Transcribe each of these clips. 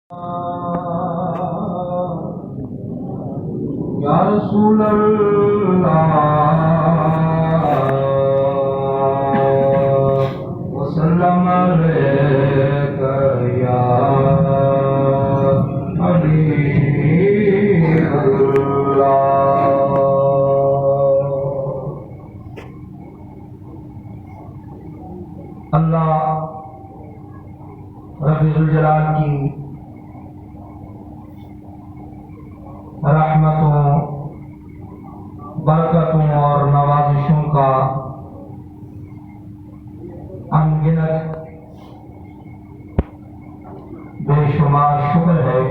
یا رسول اللہ وسلم علیک یا حبیب اللہ۔ اللہ رب ذوالجلال کی رحمتوں، برکتوں اور نوازشوں کا انگنت بے شمار شکر ہے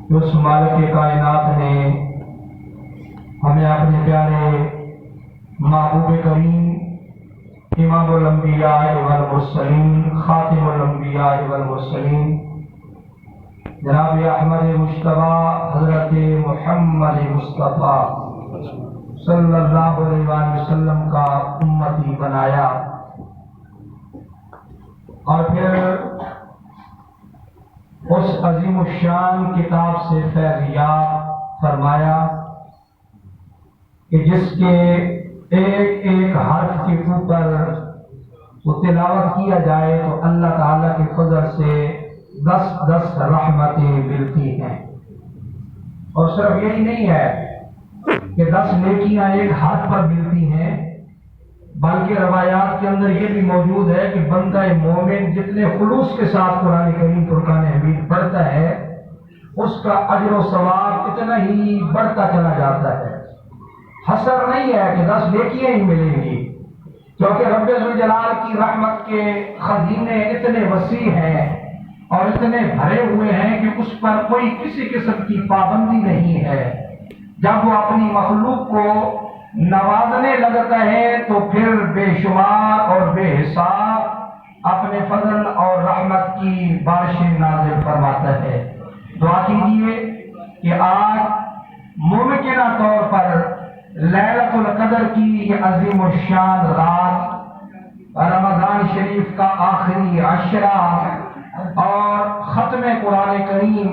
کہ اس مالک کائنات نے ہمیں اپنے پیارے محبوب کریم امام الانبیاء والمرسلین، خاتم الانبیاء والمرسلین جناب احمد مجتبیٰ حضرت محمد مصطفیٰ صلی اللہ علیہ وآلہ وسلم کا امتی بنایا، اور پھر اس عظیم الشان کتاب سے فیضیاب فرمایا کہ جس کے ایک ایک حرف کے اوپر وہ تلاوت کیا جائے تو اللہ تعالیٰ کے فضل سے 10 رحمتیں ملتی ہیں۔ اور صرف یہی نہیں ہے کہ 10 نیکیاں ایک ہاتھ پر ملتی ہیں، بلکہ روایات کے اندر یہ بھی موجود ہے کہ بندہ مومن جتنے خلوص کے ساتھ قرآن کریم فرقان حمید پڑھتا ہے اس کا اجر و ثواب اتنا ہی بڑھتا چلا جاتا ہے۔ حسر نہیں ہے کہ 10 نیکیاں ہی ملیں گی، کیونکہ رب ذوالجلال کی رحمت کے خزینے اتنے وسیع ہیں اور اتنے بھرے ہوئے ہیں کہ اس پر کوئی کسی قسم کی پابندی نہیں ہے۔ جب وہ اپنی مخلوق کو نوازنے لگتا ہے تو پھر بے شمار اور بے حساب اپنے فضل اور رحمت کی بارشیں نازل فرماتا ہے۔ دعا کیجیے کہ آج ممکنہ طور پر لیلۃ القدر کی یہ عظیم الشان رات، رمضان شریف کا آخری عشرہ اور ختم قرآن کریم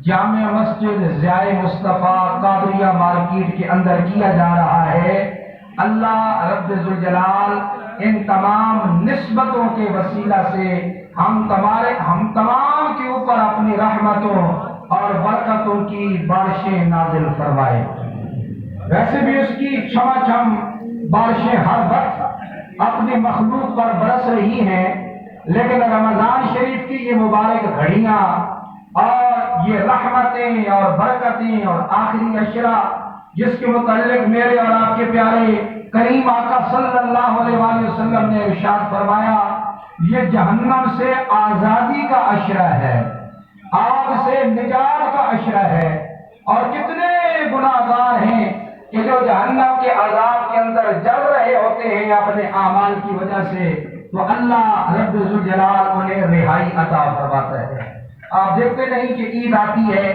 جامع مسجد ضیاء مصطفیٰ قادریہ مارکیٹ کے اندر کیا جا رہا ہے۔ اللہ رب ذوالجلال ان تمام نسبتوں کے وسیلہ سے ہم تمام کے اوپر اپنی رحمتوں اور برکتوں کی بارشیں نازل فرمائے۔ ویسے بھی اس کی چھماچھم بارشیں ہر وقت اپنی مخلوق پر برس رہی ہیں، لیکن رمضان شریف کی یہ مبارک گھڑیاں اور یہ رحمتیں اور برکتیں اور آخری عشرہ جس کے متعلق میرے اور آپ کے پیارے کریم آقا صلی اللہ علیہ وآلہ وسلم نے ارشاد فرمایا، یہ جہنم سے آزادی کا عشرہ ہے، آگ سے نجات کا عشرہ ہے۔ اور کتنے گناہگار ہیں کہ جو جہنم کے عذاب کے اندر جل رہے ہوتے ہیں اپنے اعمال کی وجہ سے، تو اللہ رب ذوالجلال انہیں رہائی عطا فرماتا ہے۔ آپ دیکھتے نہیں کہ عید آتی ہے،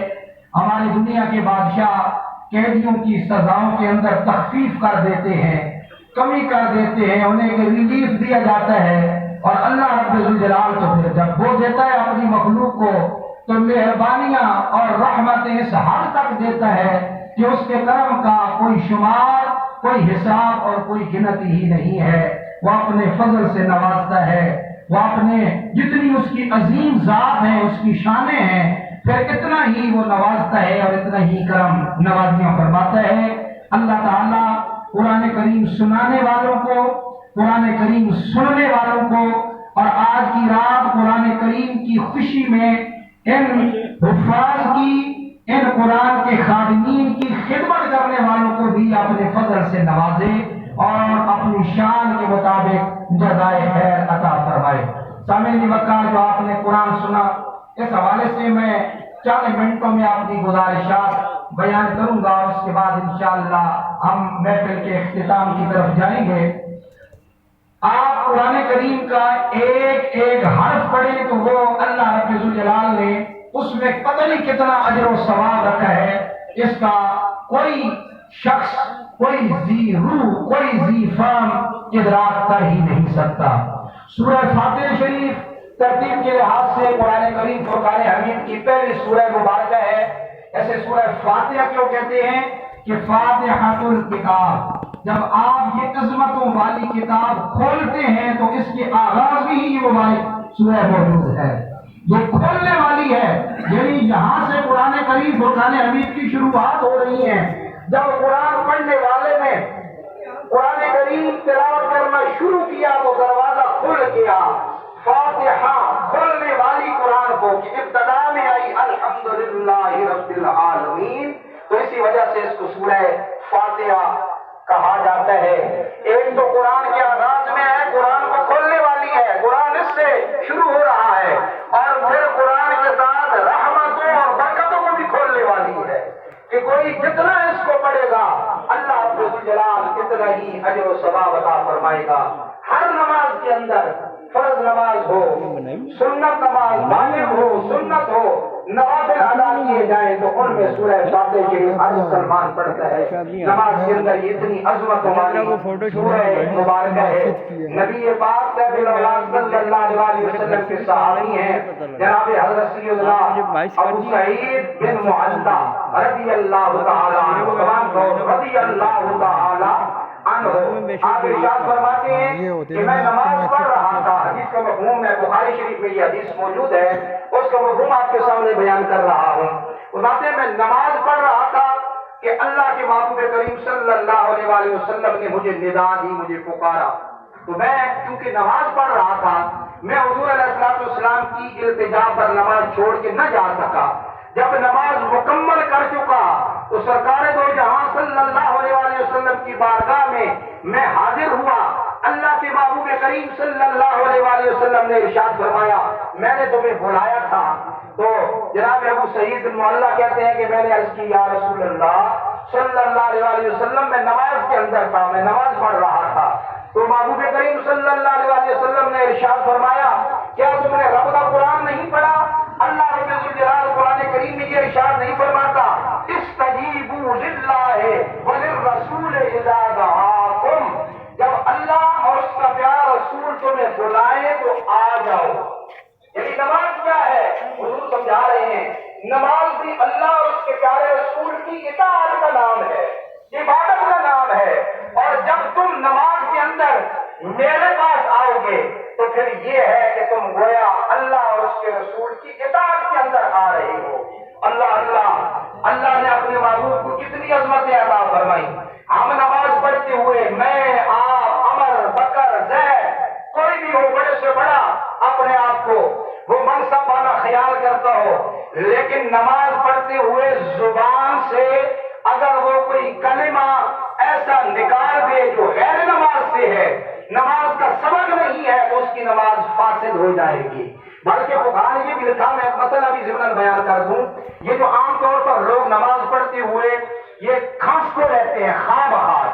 ہماری دنیا کے بادشاہ قیدیوں کی سزاؤں کے اندر تخفیف کر دیتے ہیں، کمی کر دیتے ہیں، انہیں ریلیف دیا جاتا ہے، اور اللہ رب ذوالجلال تو پھر جب وہ دیتا ہے اپنی مخلوق کو تو مہربانیاں اور رحمتیں اس حد تک دیتا ہے کہ اس کے کرم کا کوئی شمار، کوئی حساب اور کوئی گنتی ہی نہیں ہے۔ وہ اپنے فضل سے نوازتا ہے، وہ اپنے جتنی اس کی عظیم ذات ہے، اس کی شانیں ہیں، پھر اتنا ہی وہ نوازتا ہے اور اتنا ہی کرم نوازیاں فرماتا ہے۔ اللہ تعالیٰ قرآن کریم سنانے والوں کو، قرآن کریم سننے والوں کو، اور آج کی رات قرآن کریم کی خوشی میں ان حفاظ کی، ان قرآن کے خادمین کی خدمت کرنے والوں کو بھی اپنے فضل سے نوازے اور اپنی شان کے مطابق جزائے خیر عطا فرمائے۔ سامعین وقار، جو آپ نے قرآن سنا، اس حوالے سے میں چند منٹوں میں اپنی گزارشات بیان کروں گا، اور اس کے بعد انشاءاللہ ہم محفل کے اختتام کی طرف جائیں گے۔ آپ قرآن کریم کا ایک ایک حرف پڑھیں تو وہ اللہ رب ذوالجلال نے اس میں پتہ نہیں کتنا اجر و ثواب رکھا ہے، اس کا کوئی شخص، کوئی ذی روح، کوئی ذی فہم ادراک کر ہی نہیں سکتا۔ سورہ فاتح شریف ترتیب کے لحاظ سے قرآن کریم فرقان حمید کی پہلی سورہ مبارکہ ہے. ایسے سورہ فاتحہ کیوں کہتے ہیں کہ فاتحۃ الکتاب. جب آپ یہ عظمتوں والی کتاب کھولتے ہیں تو اس کے آغاز میں ہی یہ مبارک سورہ موجود ہے جو کھولنے والی ہے. یعنی یہاں سے قرآن کریم فرقان حمید کی شروعات ہو رہی ہے. جب قرآن پڑھنے والے نے قرآن کریم تلاوت کرنا شروع کیا تو دروازہ کھل گیا. فاتحہ کھولنے والی قرآن کو کہ ابتدا میں آئی الحمدللہ رب العالمین، تو اسی وجہ سے اس کو سورہ فاتحہ کہا جاتا ہے. ایک تو قرآن کے آغاز میں ہے، قرآن کو کھولنے والی ہے، قرآن اس سے شروع ہو رہا ہے، اور پھر قرآن کے ساتھ رحمتوں اور برکتوں کو بھی کھولنے والی ہے کہ کوئی جتنا اس کو پڑھے گا اللہ ذوالجلال اتنا ہی اجر و ثواب عطا فرمائے گا. ہر نماز کے اندر فرض نماز ہو، سنت نماز، واجب ہو، سنت ہو، نوافل ادا کیے جائیں تو ان میں سورہ فاتحہ کی ہر مسلمان پڑھتا ہے. نماز کے اندر یہ اتنی عظمت والی سورہ مبارکہ ہے. نبی پاک صلی اللہ علیہ وسلم کے صحابی ہیں جناب حضرت سیدنا ابو سعید بن معلہ رضی اللہ تعالی عنہ، تمام کو رضی اللہ تعالی عنہ. آپ ارشاد فرماتے ہیں کہ میں نماز پڑھ رہا تھا، جس کا مفہوم ہے بخاری شریف میں یہ حدیث موجود ہے، اس کا مفہوم آپ کے سامنے بیان کر رہا ہوں. فرماتے ہیں میں نماز پڑھ رہا تھا کہ اللہ کے محبوب کریم صلی اللہ علیہ وسلم نے مجھے ندا دی، مجھے پکارا. تو میں چونکہ نماز پڑھ رہا تھا، میں حضور علیہ السلام کی التجا پر نماز چھوڑ کے نہ جا سکا. جب نماز مکمل کر چکا تو سرکار دو جہاں صلی اللہ علیہ وسلم کی بارگاہ میں حاضر ہوا. اللہ کے محبوب کریم صلی اللہ علیہ وسلم نے ارشاد فرمایا میں نے تمہیں بلایا تھا. تو جناب ابو سعید بن معلہ کہتے ہیں کہ میں نے عرض کی یا رسول اللہ صلی اللہ علیہ وسلم، میں نماز کے اندر تھا، میں نماز پڑھ رہا تھا. تو محبوب کریم صلی اللہ علیہ وسلم نے ارشاد فرمایا کیا تم نے رب کا قرآن نہیں پڑھا؟ اللہ رب الجلال قرآن کریم میں یہ ارشاد نہیں فرماتا استجیبوا للہ وللرسول اذا دعاکم، جب اللہ اور اس کا پیارا رسول تمہیں بلائے تو آ جاؤ. یعنی نماز کیا ہے؟ حضور سمجھا رہے ہیں نماز بھی اللہ اور اس کے پیارے رسول کی اطاعت کا نام ہے، عبادت کا نام ہے. اور جب تم نماز کے اندر میرے پاس آؤ گے تو پھر یہ ہے کہ تم گویا اللہ اور اس کے رسول کی اطاعت کے اندر آ رہے ہو. اللہ اللہ اللہ نے اپنے محبوب کو کتنی عظمتیں عطا فرمائی. ہم نماز پڑھتے ہوئے میں آپ عمر بکر زید کوئی بھی ہو، بڑے سے بڑا اپنے آپ کو وہ منصب والا خیال کرتا ہو، لیکن نماز پڑھتے ہوئے زبان سے اگر وہ کوئی کلمہ ایسا نکال دے جو غیر نماز سے ہے، نماز کا سبق نہیں ہے، تو اس کی نماز فاسد ہو جائے گی. بلکہ بخاری نے بھی لکھا، میں مسئلہ بھی ضمن بیان کر دوں، یہ جو عام طور پر لوگ نماز پڑھتے ہوئے یہ کھانستے رہتے ہیں، خواہ بخار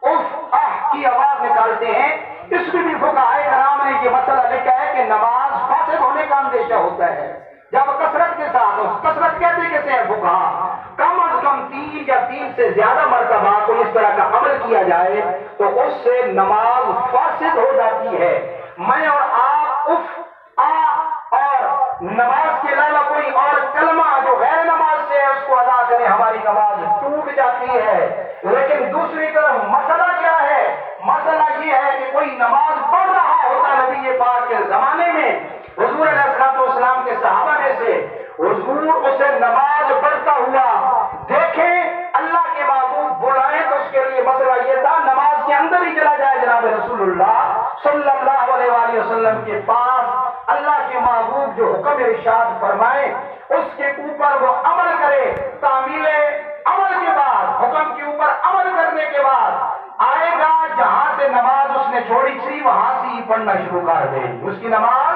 اف اح کی آواز نکالتے ہیں، اس میں بھی فقہائے کرام نے یہ مسئلہ لکھا ہے کہ نماز فاسد ہونے کا اندیشہ ہوتا ہے. جب کثرت کے ساتھ، کثرت کہتے کیسے ہے فقہا، کم از کم 3 یا 3 سے زیادہ مرتبہ کو اس طرح کا عمل کیا جائے تو اس سے نماز فاسد ہو جاتی ہے. میں اور آپ اف اور نماز کے علاوہ کوئی اور کلمہ جو غیر نماز سے ہے اس کو ادا کریں، ہماری نماز ٹوٹ جاتی ہے. لیکن دوسری طرف مسئلہ کیا ہے؟ مسئلہ یہ ہے کہ کوئی نماز پڑھ رہا ہوتا نبی پاک کے زمانے میں، حضور علیہ السلام کے صحابہ میں سے حضور اسے نماز پڑھتا ہوا دیکھیں، اللہ کے محبوب بلائیں تو اس کے لیے مسئلہ یہ تھا نماز کے اندر ہی چلا جائے جناب رسول اللہ صلی اللہ علیہ وسلم کے پاس، اللہ کے محبوب جو حکم ارشاد فرمائے اس کے اوپر وہ عمل کرے. تعمیل عمل کے بعد، حکم کے اوپر عمل کرنے کے بعد آئے گا جہاں سے نماز اس نے چھوڑی تھی وہاں سے ہی پڑھنا شروع کر دے، اس کی نماز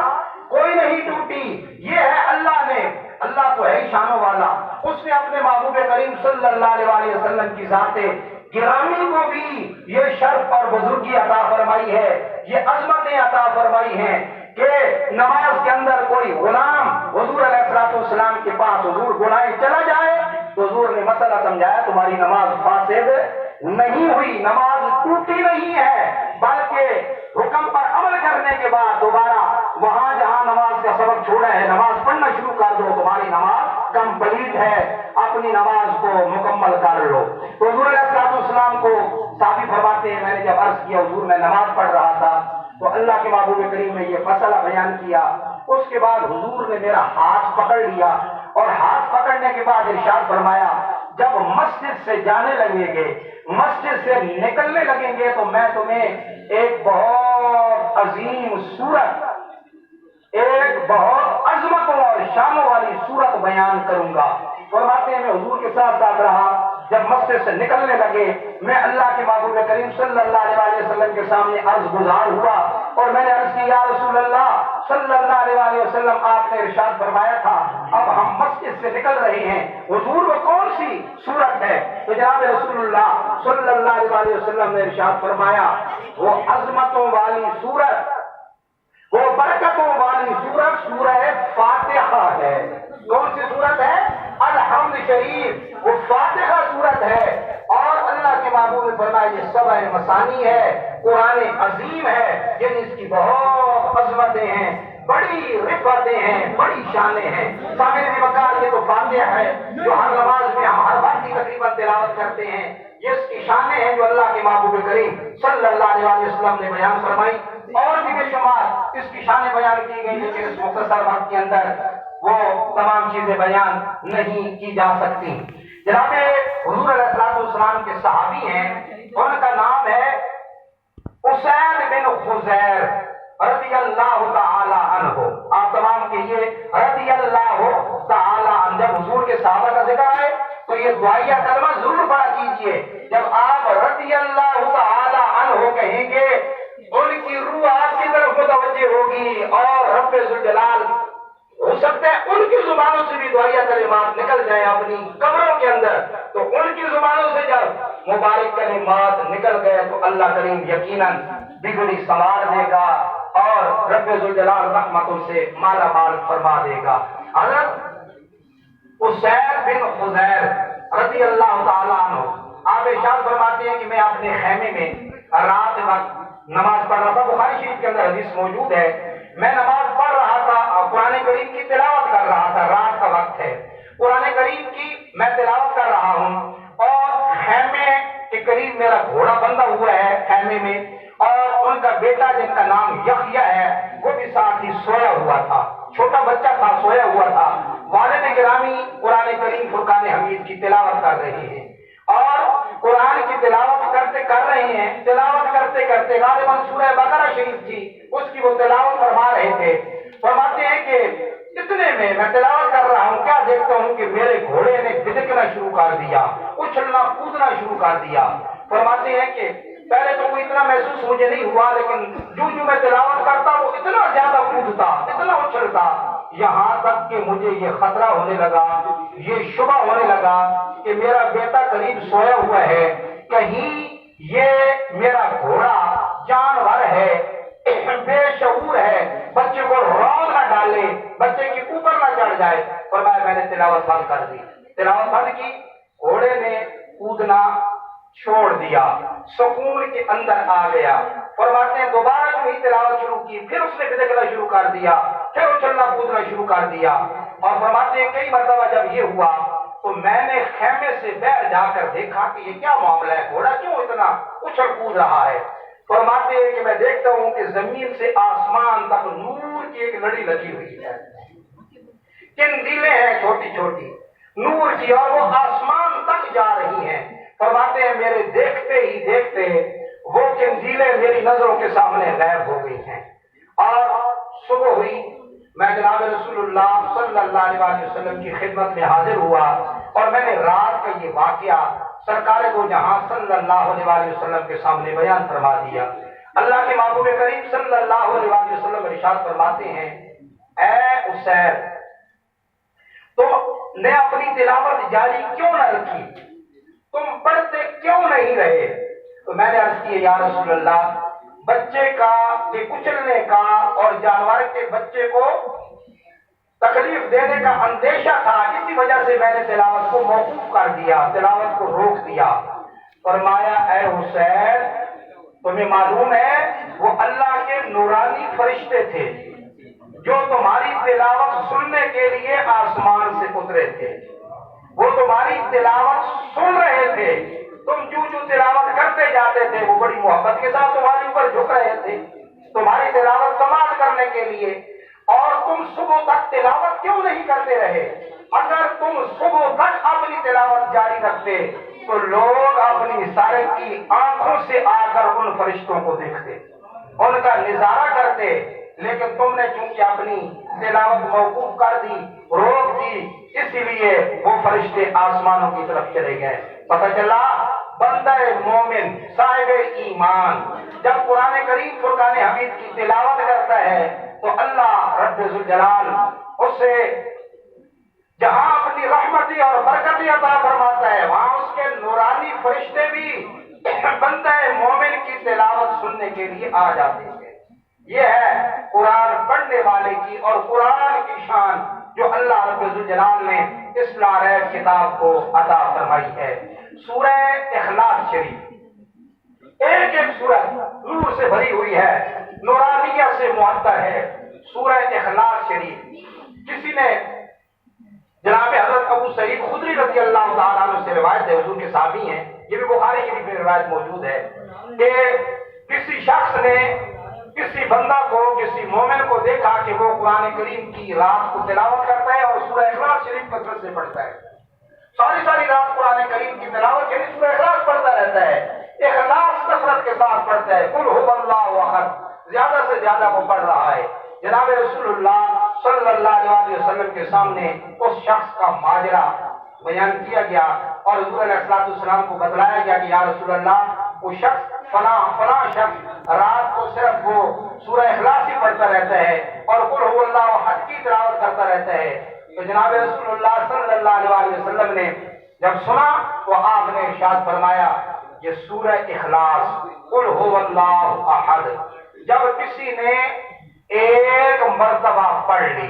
کوئی نہیں ٹوٹی. یہ ہے اللہ نے، اللہ تو ہے ہی شانوں والا، اس نے اپنے محبوب کریم صلی اللہ علیہ وسلم کی ذات گرامی کو بھی یہ شرف اور بزرگی عطا فرمائی ہے، یہ عظمتیں عطا فرمائی ہیں کہ نماز کے اندر کوئی غلام حضور علیہ السلام کے پاس حضور بلائے چلا جائے تو حضور نے مسئلہ سمجھایا تمہاری نماز فاسد نہیں ہوئی، نماز ٹوٹی نہیں ہے، بلکہ حکم پر عمل کرنے کے بعد دوبارہ وہاں جہاں نماز کا سبق چھوڑا ہے نماز پڑھنا شروع کر دو، تمہاری نماز کمپلیٹ ہے، اپنی نماز کو مکمل کر لو۔ تو حضور علیہ السلام کو صحابی فرماتے ہیں، میں نے جب عرض کیا حضور میں نماز پڑھ رہا تھا تو اللہ کے محبوب کریم نے یہ مسئلہ بیان کیا، اس کے بعد حضور نے میرا ہاتھ پکڑ لیا اور ہاتھ پکڑنے کے بعد ارشاد فرمایا جب مسجد سے جانے لگیں گے، مسجد سے نکلنے لگیں گے تو میں تمہیں ایک بہت عظیم صورت، ایک بہت عظمتوں اور شانوں والی صورت بیان کروں گا۔ فرماتے ہیں میں حضور کے ساتھ ساتھ رہا، جب مسجد سے نکلنے لگے میں اللہ کے محبوب کریم صلی اللہ علیہ وسلم کے سامنے عرض گزار ہوا اور میں نے عرض کی یا رسول اللہ صلی اللہ علیہ وسلم آپ نے ارشاد فرمایا تھا اب ہم مسجد سے نکل رہے ہیں، حضور وہ کون سی صورت ہے؟ تو جناب رسول اللہ صلی اللہ علیہ وسلم نے ارشاد فرمایا وہ عظمتوں والی صورت، وہ برکتوں والی سورت سورہ فاتحہ ہے۔ کون سی سورت ہے؟ الحمد شریف، وہ فاتحہ سورت ہے۔ اور اللہ کے محبوب نے فرمایا یہ سبع مثانی ہے، قرآن عظیم ہے، جن اس کی بہت عظمتیں ہیں، بڑی رفعتیں ہیں، بڑی شانیں ہیں۔ سامعین مکان یہ تو فاتحہ ہے جو ہر نماز میں ہم ہر وقت کی تقریباً تلاوت کرتے ہیں، یہ اس کی شانیں ہیں جو اللہ کے محبوب کریم صلی اللہ علیہ وسلم نے بیان فرمائی، اور بھی بے شمار اس کی شانیں بیان کی گئی، لیکن اس مختصر وقت کے اندر وہ تمام چیزیں بیان نہیں کی جا سکتی۔ جناب حضور علیہ السلام کے صحابی ہیں، ان کا نام ہے اسید بن خزیر رضی اللہ تعالی عنہ۔ آپ تمام کہیے رضی اللہ تعالی عنہ۔ جب حضور کے صحابہ کا ذکر ہے تو یہ دعائیہ کلمہ ضرور پڑھا کیجئے، جب آپ رضی اللہ تعالی عنہ کہیں گے ان کی روح آپ کی طرف متوجہ ہوگی اور رب ذوالجلال ہو سکتا ہے ان کی زبانوں سے بھی دعائیہ کلمات نکل جائیں اپنی قبروں کے اندر، تو ان کی زبانوں سے جب مبارک کلمات نکل گئے تو اللہ کریم یقیناً بگڑی سنوار دے گا اور رب ذوالجلال رحمتوں سے مالا مال فرما دے گا۔ حضرت اسید بن خزیر رضی اللہ تعالیٰ عنہ آپ ارشاد فرماتے ہیں کہ میں اپنے خیمے میں رات وقت نماز پڑھ رہا تھا، بخاری شریف کے اندر حدیث موجود ہے، میں نماز پڑھ رہا تھا، قرآن کریم کی تلاوت کر رہا تھا، رات کا وقت ہے، قرآن کریم کی میں تلاوت کر رہا ہوں اور خیمے کے قریب میرا گھوڑا بندھا ہوا ہے خیمے میں، اور ان کا بیٹا جن کا نام یحییٰ ہے وہ بھی ساتھ ہی سویا ہوا تھا، چھوٹا بچہ تھا سویا ہوا تھا۔ والد گرامی قرآن کریم فرقان حمید کی تلاوت کر رہے ہیں اور قرآن کی تلاوت کر رہے ہیں، تلاوت کرتے کرتے غالباً سورہ بقرہ شریف تھی اس کی وہ تلاوت فرما رہے تھے۔ فرماتے ہیں کہ اتنے میں تلاوت کر رہا ہوں کیا دیکھتا ہوں کہ میرے گھوڑے نے بھدکنا شروع کر دیا، اچھلنا کودنا شروع کر دیا۔ فرماتے ہیں کہ پہلے تو کوئی اتنا محسوس مجھے نہیں ہوا، لیکن جو میں تلاوت کرتا وہ اتنا زیادہ کودتا، اتنا اچھلتا، یہاں تک کہ مجھے یہ خطرہ ہونے لگا، یہ شبہ ہونے لگا کہ میرا بیٹا قریب سویا ہوا ہے، کہیں یہ میرا گھوڑا جانور ہے، بے شعور ہے، بچے کو رون نہ ڈالے، بچے کے اوپر نہ چڑھ جائے۔ فرمایا میں نے تلاوت بند کر دی، تلاوت بند کی، گھوڑے نے کودنا چھوڑ دیا، سکون کے اندر آ گیا۔ فرماتے ہیں دوبارہ جو ہی تلاوت شروع کی پھر اس نے بھدکنا شروع کر دیا، پھر اچھلنا کودنا شروع کر دیا، اور فرماتے ہیں کئی مرتبہ جب یہ ہوا تو میں نے خیمے سے باہر جا کر دیکھا کہ یہ کیا معاملہ ہے، گھوڑا کیوں اتنا اچھل کود رہا ہے۔ فرماتے ہیں کہ میں دیکھتا ہوں کہ زمین سے آسمان تک نور کی ایک لڑی لگی ہوئی ہے، قندیلیں ہیں چھوٹی چھوٹی نور کی، اور وہ آسمان تک جا رہی ہیں۔ فرماتے ہیں میرے دیکھتے ہی دیکھتے وہ قندیلیں میری نظروں کے سامنے غائب ہو گئی ہیں، اور صبح ہوئی، میں جناب رسول اللہ صلی اللہ علیہ وسلم کی خدمت میں حاضر ہوا اور میں نے رات کا یہ واقعہ سرکار دو جہاں صلی اللہ علیہ وسلم کے سامنے بیان فرما دیا۔ اللہ کے محبوب کریم صلی اللہ علیہ وسلم ارشاد فرماتے ہیں اے اسید تم نے اپنی تلاوت جاری کیوں نہ رکھی، تم پڑھتے کیوں نہیں رہے؟ تو میں نے عرض کی یا رسول اللہ بچے کا کے کچلنے کا اور جانور کے بچے کو تکلیف دینے کا اندیشہ تھا، اسی وجہ سے میں نے تلاوت کو موقوف کر دیا، تلاوت کو روک دیا۔ فرمایا اے حسین تمہیں معلوم ہے وہ اللہ کے نورانی فرشتے تھے جو تمہاری تلاوت سننے کے لیے آسمان سے اترے تھے، وہ تمہاری تلاوت سن رہے تھے، تم جو تلاوت کرتے جاتے تھے وہ بڑی محبت کے ساتھ تمہارے اوپر جھک رہے تھے تمہاری تلاوت سماعت کرنے کے لیے، اور تم صبح تک تلاوت کیوں نہیں کرتے رہے؟ اگر تم صبح تک اپنی تلاوت جاری رکھتے تو لوگ اپنی سارے کی آنکھوں سے آ کر ان فرشتوں کو دیکھتے، ان کا نظارہ کرتے، لیکن تم نے چونکہ اپنی تلاوت موقوف کر دی، روک دی، اس لیے وہ فرشتے آسمانوں کی طرف چلے گئے۔ پتہ چلا بندہ مومن صاحب ایمان جب قرآن کریم فرقان حمید کی تلاوت کرتا ہے تو اللہ رب ذوالجلال اسے جہاں اپنی رحمتی اور برکتی عطا فرماتا ہے وہاں اس کے نورانی فرشتے بھی بندہ مومن کی تلاوت سننے کے لیے آ جاتے ہیں۔ یہ ہے قرآن پڑھنے والے کی اور قرآن کی شان جو اللہ رب ذوالجلال نے اس لاریب کتاب کو عطا فرمائی ہے۔ سورہ اخلاص شریف ایک ایک سورت نور سے بھری ہوئی ہے، نورانیہ سے معطر ہے۔ سورہ اخلاص شریف کسی نے جناب حضرت ابو سعید خدری رضی اللہ تعالیٰ عنہ سے روایت ہے، حضور کے صحابی ہیں، یہ بھی بخاری شریف میں روایت موجود ہے کہ کسی شخص نے کسی بندہ کو کسی مومن کو دیکھا کہ وہ قرآن کریم کی رات کو تلاوت کرتا ہے اور سورہ اخلاص شریف کثرت سے پڑھتا ہے، ساری رات قرآن کریم کی تلاوت یعنی سورہ اخلاص پڑھتا رہتا ہے، اخلاص کثرت کے ساتھ پڑھتا ہے، قل هو اللہ احد زیادہ سے زیادہ وہ پڑھ رہا ہے۔ جناب رسول اللہ صلی اللہ علیہ وسلم کے سامنے اس شخص کا ماجرا بیان کیا گیا اور حضور علیہ السلام کو بتلایا گیا کہ یا رسول اللہ وہ شخص فلاں شخص رات کو صرف وہ سورہ اخلاص ہی پڑھتا رہتا ہے اور قل هو اللہ احد کی تلاوت کرتا رہتا ہے۔ تو جناب رسول اللہ صلی اللہ علیہ وسلم نے جب سنا تو آپ نے ارشاد فرمایا یہ سورہ اخلاص قل هو اللہ احد جب کسی نے ایک مرتبہ پڑھ لی،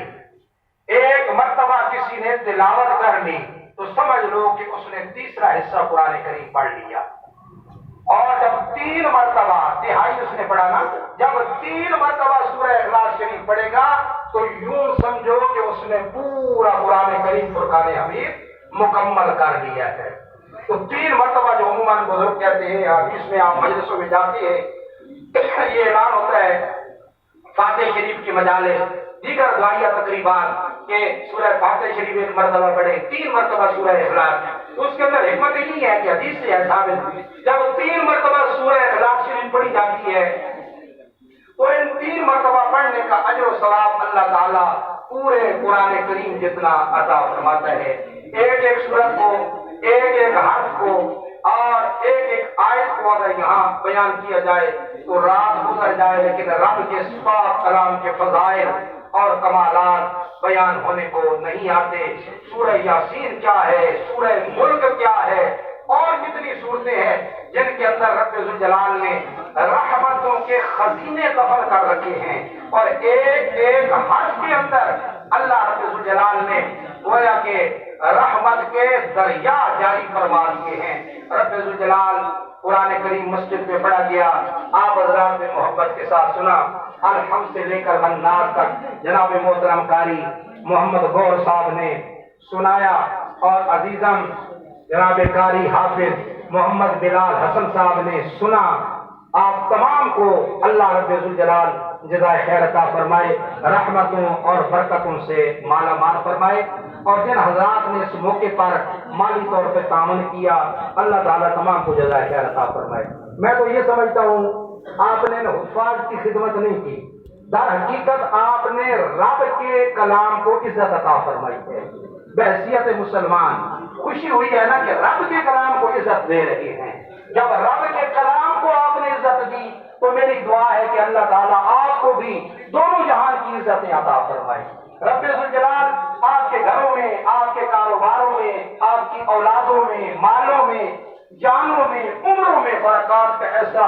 ایک مرتبہ کسی نے تلاوت کر لی تو سمجھ لو کہ اس نے تیسرا حصہ قرآن کریم پڑھ لیا، اور جب 3 مرتبہ تہائی اس نے پڑھا نا، جب 3 مرتبہ سورہ اخلاص شریف پڑھے گا تو یوں سمجھو کہ اس نے پورا قرآن کریم فرقان حمید مکمل کر لیا ہے۔ تو 3 مرتبہ جو عموماً بزرگ کہتے ہیں، حدیث میں آپ مجلسوں میں جاتے ہیں، یہ اعلان ہوتا ہے فاتح شریف کی مجالس دیگر دعائیہ تقریبات کہ سورہ فاتح شریف 1 مرتبہ پڑھے، 3 مرتبہ سورہ اخلاص، تو اس کے اندر حکمت یہی ہے کہ حدیث سے ہے ثابت جب 3 مرتبہ سورہ اخلاص شریف پڑھی جاتی ہے تو ان 3 مرتبہ پڑھنے کا اجر و ثواب اللہ تعالیٰ پورے قرآن کریم جتنا عطا فرماتا ہے۔ ایک ایک سورت کو، ایک ایک حرف کو اور ایک ایک آیت کو اگر یہاں بیان کیا جائے تو رات گزر جائے، لیکن رب کے پاک کلام کے فضائل اور کمالات بیان ہونے کو نہیں آتے۔ سورہ یاسین کیا ہے، سورہ ملک کیا ہے، اور کتنی صورتیں ہیں جن کے اندر رب ذوالجلال نے رحمتوں کے خزینے دفن کر رکھے ہیں، اور ایک ایک حرف کے اندر اللہ رب ذوالجلال نے گویا کہ رحمت کے دریا جاری فرما دیے ہیں۔ رب ذوالجلال قرآن کریم مسجد میں پڑھا گیا، آپ حضرات نے محبت کے ساتھ سنا، الحمد سے لے کر الناس تک جناب محترم قاری محمد غور صاحب نے سنایا، اور عزیزم جناب قاری حافظ محمد بلال حسن صاحب نے سنا۔ آپ تمام کو اللہ رب ذوالجلال جزائے خیر عطا فرمائے، رحمتوں اور برکتوں سے مالا مال فرمائے، اور جن حضرات نے اس موقع پر مالی طور پہ تعاون کیا اللہ تعالیٰ تمام کو جزائے خیر عطا فرمائے۔ میں تو یہ سمجھتا ہوں آپ نے حفاظ کی خدمت نہیں کی، در حقیقت آپ نے رب کے کلام کو عزت عطا فرمائی ہے۔ بحیثیت مسلمان خوشی ہوئی ہے نا کہ رب کے کلام کو عزت دے رہے ہیں۔ جب رب کے کلام کو آپ نے عزت دی تو میری دعا ہے کہ اللہ تعالیٰ آپ کو بھی دونوں جہان کی عزتیں عطا فرمائے۔ رب ذوالجلال آپ کے گھروں میں، آپ کے کاروباروں میں، آپ کی اولادوں میں، مالوں میں، جانوں میں، عمروں میں برکات کا ایسا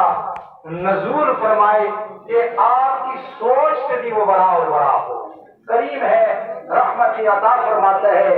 نزول فرمائے کہ آپ کی سوچ سے بھی وہ بڑا اور بڑا ہو۔ کریم ہے، رحمت عطا فرماتا ہے،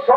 100